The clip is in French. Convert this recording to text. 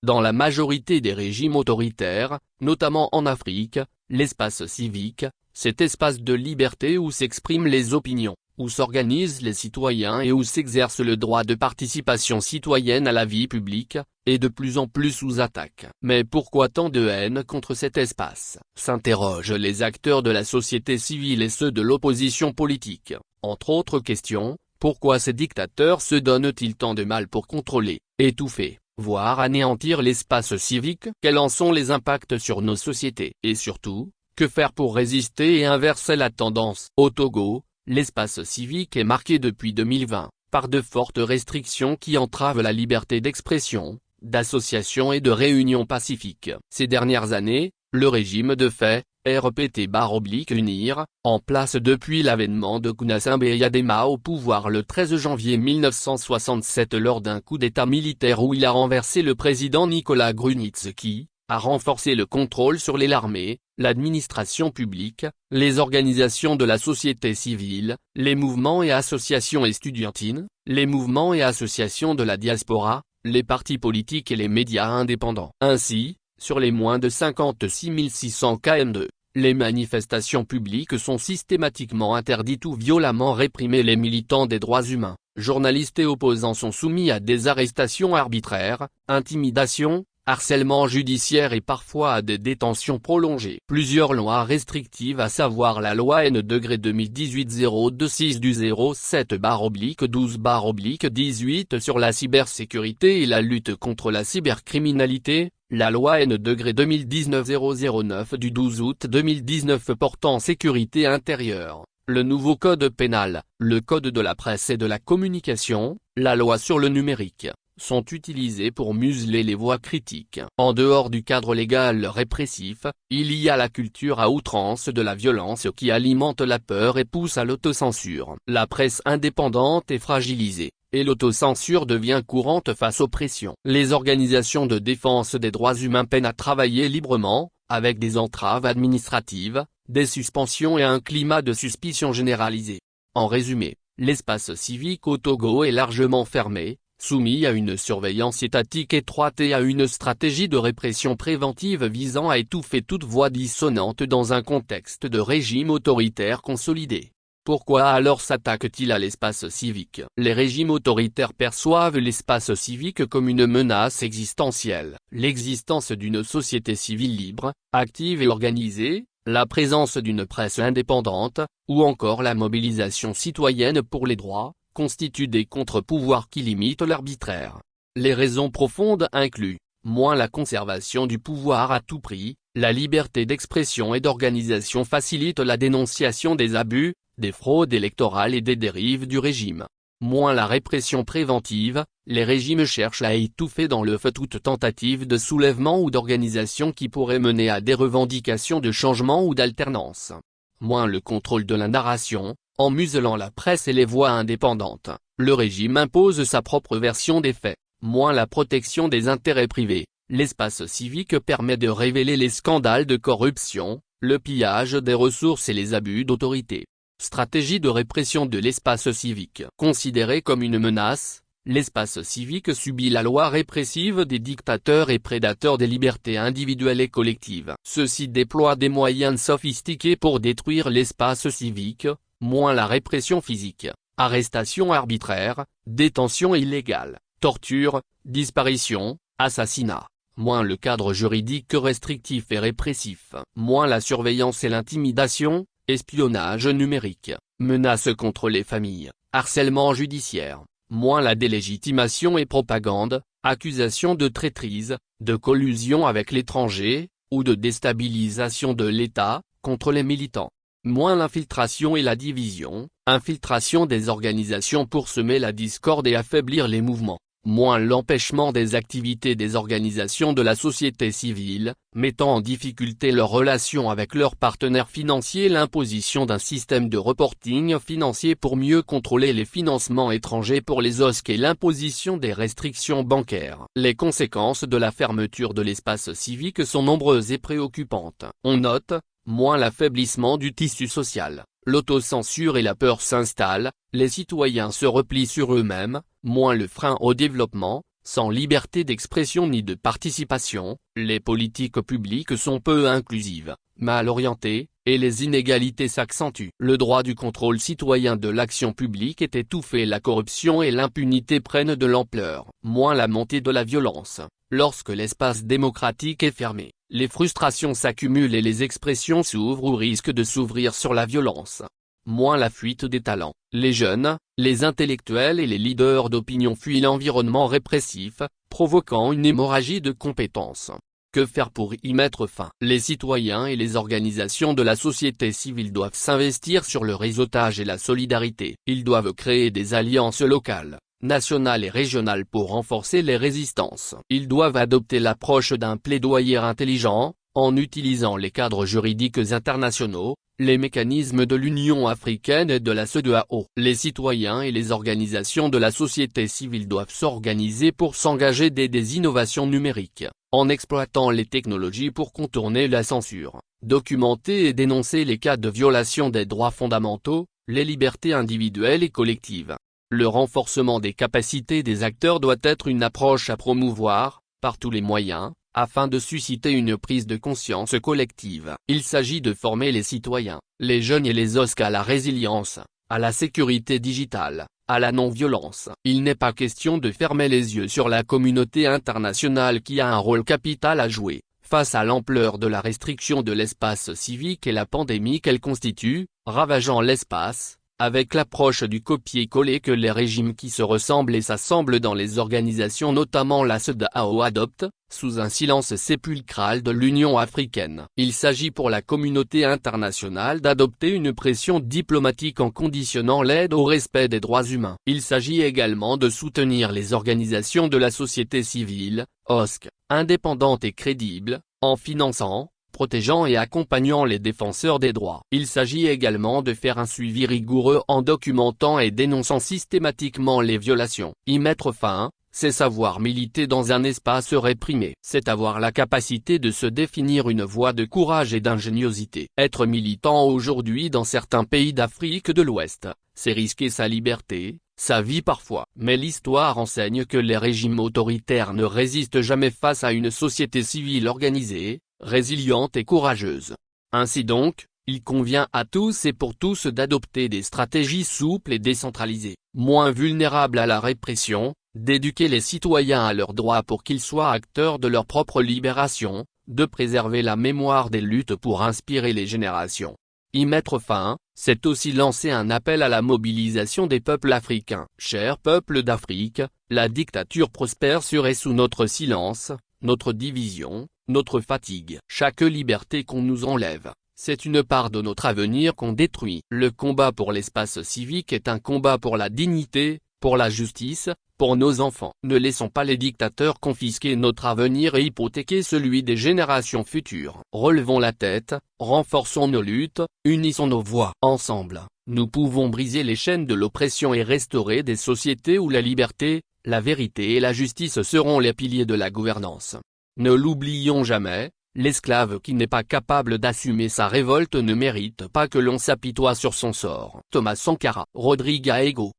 Dans la majorité des régimes autoritaires, notamment en Afrique, l'espace civique, cet espace de liberté où s'expriment les opinions, où s'organisent les citoyens et où s'exerce le droit de participation citoyenne à la vie publique, est de plus en plus sous attaque. Mais pourquoi tant de haine contre cet espace, s'interrogent les acteurs de la société civile et ceux de l'opposition politique. Entre autres questions, pourquoi ces dictateurs se donnent-ils tant de mal pour contrôler, étouffer, voire anéantir l'espace civique? Quels en sont les impacts sur nos sociétés? Et surtout, que faire pour résister et inverser la tendance? Au Togo, l'espace civique est marqué depuis 2020, par de fortes restrictions qui entravent la liberté d'expression, d'association et de réunion pacifique. Ces dernières années, le régime de fait, RPT-UNIR, en place depuis l'avènement de Gnassingbé Eyadema au pouvoir le 13 janvier 1967 lors d'un coup d'état militaire où il a renversé le président Nicolas Grunitzky, a renforcé le contrôle sur l'armée, l'administration publique, les organisations de la société civile, les mouvements et associations estudiantines, les mouvements et associations de la diaspora, les partis politiques et les médias indépendants. Ainsi, sur les moins de 56 600 km2, les manifestations publiques sont systématiquement interdites ou violemment réprimées. Les militants des droits humains, journalistes et opposants sont soumis à des arrestations arbitraires, intimidations, harcèlement judiciaire et parfois à des détentions prolongées. Plusieurs lois restrictives, à savoir la loi N-2018-026 du 07/12/18 sur la cybersécurité et la lutte contre la cybercriminalité, la loi N-2019-009 du 12 août 2019 portant sécurité intérieure, le nouveau code pénal, le code de la presse et de la communication, la loi sur le numérique, sont utilisés pour museler les voix critiques. En dehors du cadre légal répressif, il y a la culture à outrance de la violence qui alimente la peur et pousse à l'autocensure. La presse indépendante est fragilisée, et l'autocensure devient courante face aux pressions. Les organisations de défense des droits humains peinent à travailler librement, avec des entraves administratives, des suspensions et un climat de suspicion généralisé. En résumé, l'espace civique au Togo est largement fermé, soumis à une surveillance étatique étroite et à une stratégie de répression préventive visant à étouffer toute voix dissonante dans un contexte de régime autoritaire consolidé. Pourquoi alors s'attaquent-ils à l'espace civique? Les régimes autoritaires perçoivent l'espace civique comme une menace existentielle. L'existence d'une société civile libre, active et organisée, la présence d'une presse indépendante, ou encore la mobilisation citoyenne pour les droits, constituent des contre-pouvoirs qui limitent l'arbitraire. Les raisons profondes incluent, moins la conservation du pouvoir à tout prix, la liberté d'expression et d'organisation facilite la dénonciation des abus, des fraudes électorales et des dérives du régime. Moins la répression préventive, les régimes cherchent à étouffer dans l'œuf toute tentative de soulèvement ou d'organisation qui pourrait mener à des revendications de changement ou d'alternance. Moins le contrôle de la narration, en muselant la presse et les voix indépendantes, le régime impose sa propre version des faits. Moins la protection des intérêts privés, l'espace civique permet de révéler les scandales de corruption, le pillage des ressources et les abus d'autorité. Stratégie de répression de l'espace civique. Considéré comme une menace, l'espace civique subit la loi répressive des dictateurs et prédateurs des libertés individuelles et collectives. Ceux-ci déploient des moyens sophistiqués pour détruire l'espace civique, moins la répression physique, arrestation arbitraire, détention illégale, torture, disparition, assassinat, moins le cadre juridique restrictif et répressif, moins la surveillance et l'intimidation, espionnage numérique, menaces contre les familles, harcèlement judiciaire, moins la délégitimation et propagande, accusation de traîtrise, de collusion avec l'étranger, ou de déstabilisation de l'État, contre les militants. Moins l'infiltration et la division, infiltration des organisations pour semer la discorde et affaiblir les mouvements. Moins l'empêchement des activités des organisations de la société civile, mettant en difficulté leurs relations avec leurs partenaires financiers. L'imposition d'un système de reporting financier pour mieux contrôler les financements étrangers pour les OSC et l'imposition des restrictions bancaires. Les conséquences de la fermeture de l'espace civique sont nombreuses et préoccupantes. On note, moins l'affaiblissement du tissu social, l'autocensure et la peur s'installent, les citoyens se replient sur eux-mêmes, moins le frein au développement, Sans liberté d'expression ni de participation, les politiques publiques sont peu inclusives, mal orientées, et les inégalités s'accentuent. Le droit du contrôle citoyen de l'action publique est étouffé, la corruption et l'impunité prennent de l'ampleur. Moins la montée de la violence. Lorsque l'espace démocratique est fermé, les frustrations s'accumulent et les expressions s'ouvrent ou risquent de s'ouvrir sur la violence. Moins la fuite des talents. Les jeunes, les intellectuels et les leaders d'opinion fuient l'environnement répressif, provoquant une hémorragie de compétences. Que faire pour y mettre fin? Les citoyens et les organisations de la société civile doivent s'investir sur le réseautage et la solidarité. Ils doivent créer des alliances locales, nationales et régionales pour renforcer les résistances. Ils doivent adopter l'approche d'un plaidoyer intelligent, en utilisant les cadres juridiques internationaux, les mécanismes de l'Union africaine et de la CEDEAO. Les citoyens et les organisations de la société civile doivent s'organiser pour s'engager dans des innovations numériques, en exploitant les technologies pour contourner la censure, documenter et dénoncer les cas de violation des droits fondamentaux, les libertés individuelles et collectives. Le renforcement des capacités des acteurs doit être une approche à promouvoir, par tous les moyens, afin de susciter une prise de conscience collective. Il s'agit de former les citoyens, les jeunes et les OSC à la résilience, à la sécurité digitale, à la non-violence. Il n'est pas question de fermer les yeux sur la communauté internationale qui a un rôle capital à jouer, face à l'ampleur de la restriction de l'espace civique et la pandémie qu'elle constitue, ravageant l'espace. Avec l'approche du copier-coller que les régimes qui se ressemblent et s'assemblent dans les organisations notamment la CEDEAO adoptent, sous un silence sépulcral de l'Union africaine. Il s'agit pour la communauté internationale d'adopter une pression diplomatique en conditionnant l'aide au respect des droits humains. Il s'agit également de soutenir les organisations de la société civile, OSC, indépendantes et crédibles, en finançant, protégeant et accompagnant les défenseurs des droits. Il s'agit également de faire un suivi rigoureux en documentant et dénonçant systématiquement les violations. Y mettre fin, c'est savoir militer dans un espace réprimé. C'est avoir la capacité de se définir une voie de courage et d'ingéniosité. Être militant aujourd'hui dans certains pays d'Afrique de l'Ouest, c'est risquer sa liberté, sa vie parfois. Mais l'histoire enseigne que les régimes autoritaires ne résistent jamais face à une société civile organisée, résiliente et courageuse. Ainsi donc, il convient à tous et pour tous d'adopter des stratégies souples et décentralisées, moins vulnérables à la répression, d'éduquer les citoyens à leurs droits pour qu'ils soient acteurs de leur propre libération, de préserver la mémoire des luttes pour inspirer les générations. Y mettre fin, c'est aussi lancer un appel à la mobilisation des peuples africains. Chers peuples d'Afrique, la dictature prospère sur et sous notre silence, notre division, notre fatigue. Chaque liberté qu'on nous enlève, c'est une part de notre avenir qu'on détruit. Le combat pour l'espace civique est un combat pour la dignité, pour la justice, pour nos enfants. Ne laissons pas les dictateurs confisquer notre avenir et hypothéquer celui des générations futures. Relevons la tête, renforçons nos luttes, unissons nos voix. Ensemble, nous pouvons briser les chaînes de l'oppression et restaurer des sociétés où la liberté, la vérité et la justice seront les piliers de la gouvernance. Ne l'oublions jamais, l'esclave qui n'est pas capable d'assumer sa révolte ne mérite pas que l'on s'apitoie sur son sort. Thomas Sankara. Rodrigue Aego.